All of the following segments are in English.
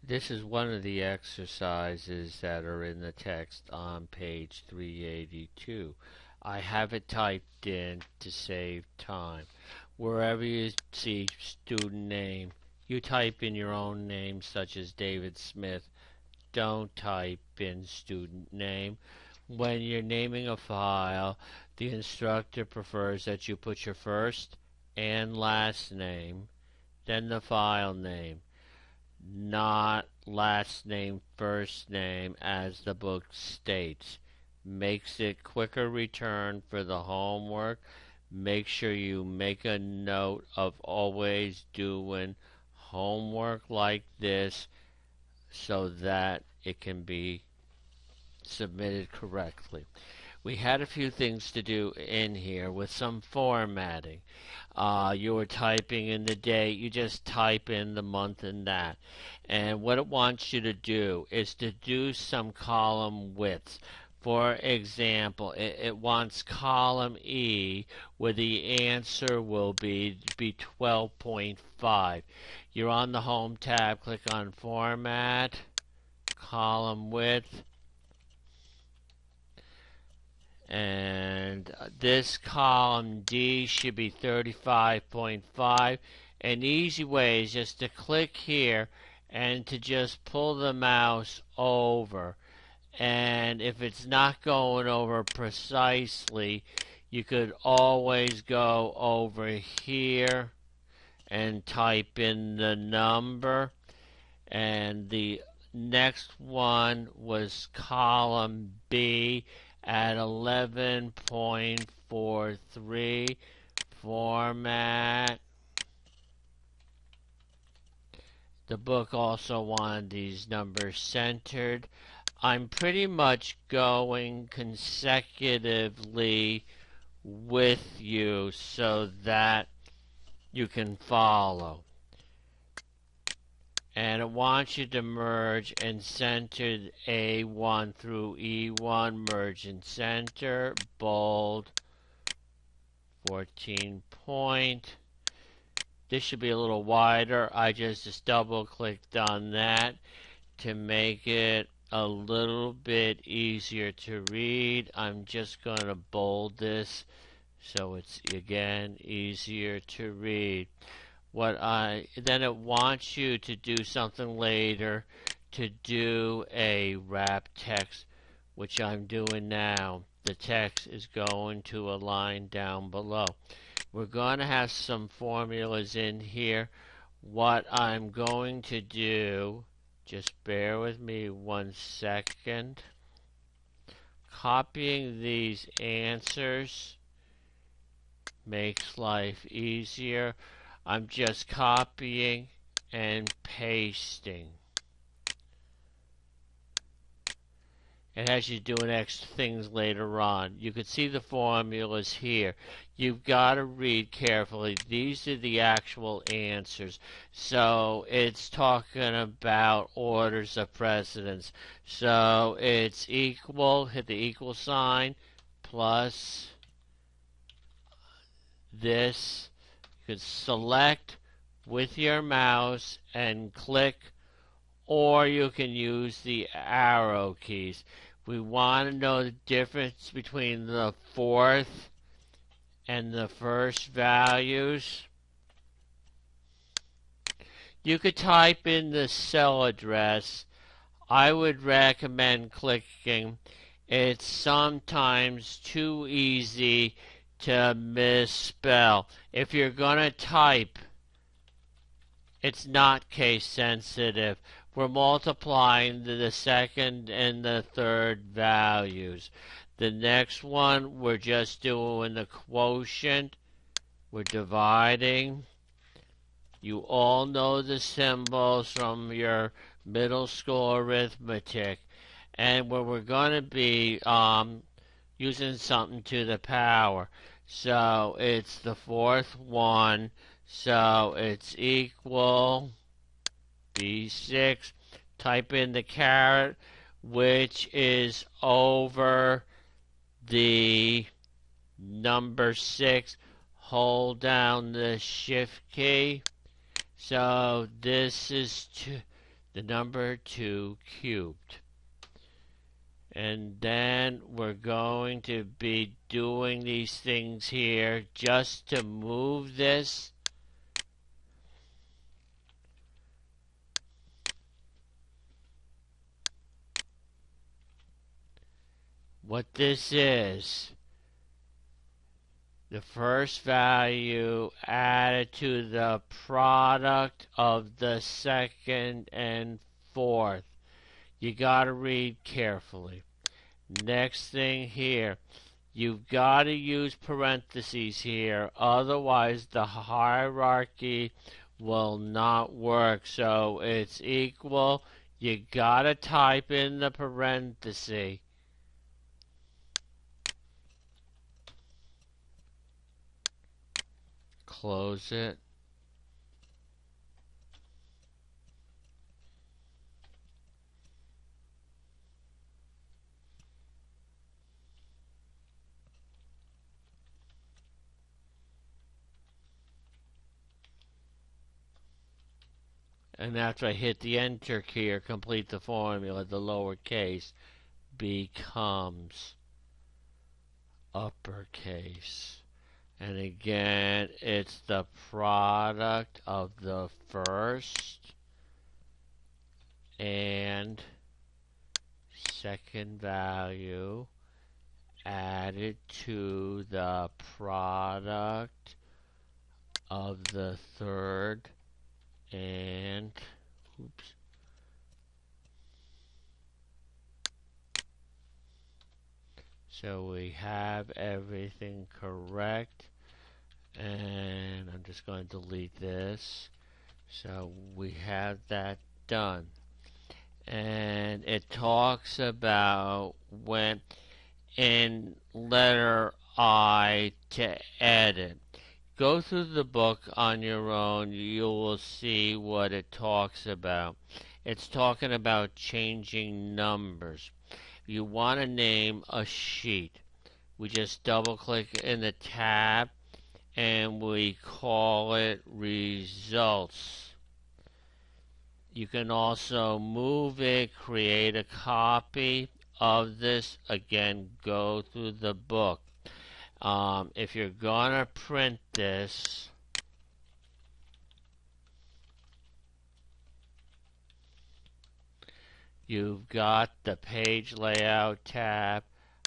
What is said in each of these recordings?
This is one of the exercises that are in the text on page 382. I have it typed in to save time. Wherever you see student name, you type in your own name, such as David Smith. Don't type in student name. When you're naming a file, the instructor prefers that you put your first and last name, then the file name, not last name, first name, as the book states. Makes it quicker return for the homework. Make sure you make a note of always doing homework like this so that it can be submitted correctly. We had a few things to do in here with some formatting. You were typing in the date, you just type in the month and that. And what it wants you to do is to do some column widths. For example, it wants column E where the answer will be 12.5. You're on the Home tab, click on Format, Column Width, and this column D should be 35.5. An easy way is just to click here and to just pull the mouse over, and if it's not going over precisely, you could always go over here and type in the number. And the next one was column B at 11.43. Format. The book also wanted these numbers centered. I'm pretty much going consecutively with you so that you can follow. And it wants you to merge and center A1 through E1, merge and center, bold, 14 point. This should be a little wider. I just double clicked on that to make it a little bit easier to read. I'm just going to bold this so it's again easier to read. Then it wants you to do something later, to do a wrap text, which I'm doing now. The text is going to a line down below. We're going to have some formulas in here. What I'm going to do, just bear with me 1 second. Copying these answers makes life easier. I'm just copying and pasting. It has you doing extra things later on. You can see the formulas here. You've got to read carefully. These are the actual answers. So it's talking about orders of precedence. So it's equal, hit the equal sign, plus this. You can select with your mouse and click, or you can use the arrow keys. We want to know the difference between the fourth and the first values. You could type in the cell address. I would recommend clicking. It's sometimes too easy to misspell. If you're going to type, it's not case sensitive. We're multiplying the second and the third values. The next one, we're just doing the quotient. We're dividing. You all know the symbols from your middle school arithmetic. And where we're going to be using something to the power. So it's the fourth one. So it's equal B6. Type in the caret, which is over the number 6. Hold down the shift key. So this is the number 2 cubed. And then we're going to be doing these things here just to move this. What this is, the first value added to the product of the second and fourth. You gotta read carefully. Next thing here, you've got to use parentheses here, otherwise the hierarchy will not work. So it's equal, you gotta type in the parenthesis. Close it. And after I hit the enter key or complete the formula, the lowercase becomes uppercase. And again, it's the product of the first and second value added to the product of the third and so we have everything correct, and I'm just going to delete this. So we have that done. And it talks about when in letter I to edit. Go through the book on your own. You will see what it talks about. It's talking about changing numbers. You want to name a sheet. We just double click in the tab and we call it results. You can also move it, create a copy of this. Again, go through the book. If you're gonna print this, you've got the page layout tab.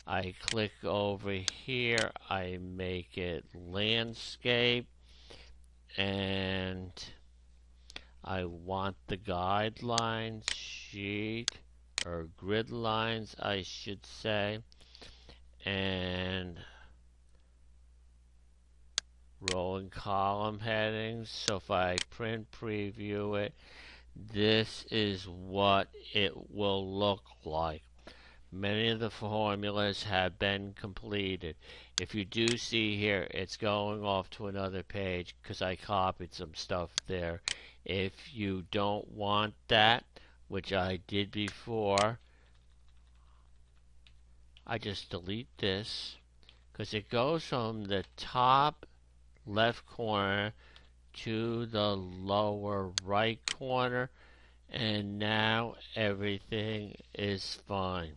I click over here, I make it landscape, and I want the guidelines sheet, or grid lines I should say, and rolling column headings. So if I print preview it, this is what it will look like. Many of the formulas have been completed. If you do see here, it's going off to another page because I copied some stuff there. If you don't want that, which I did before, I just delete this because it goes from the top left corner to the lower right corner, and now everything is fine.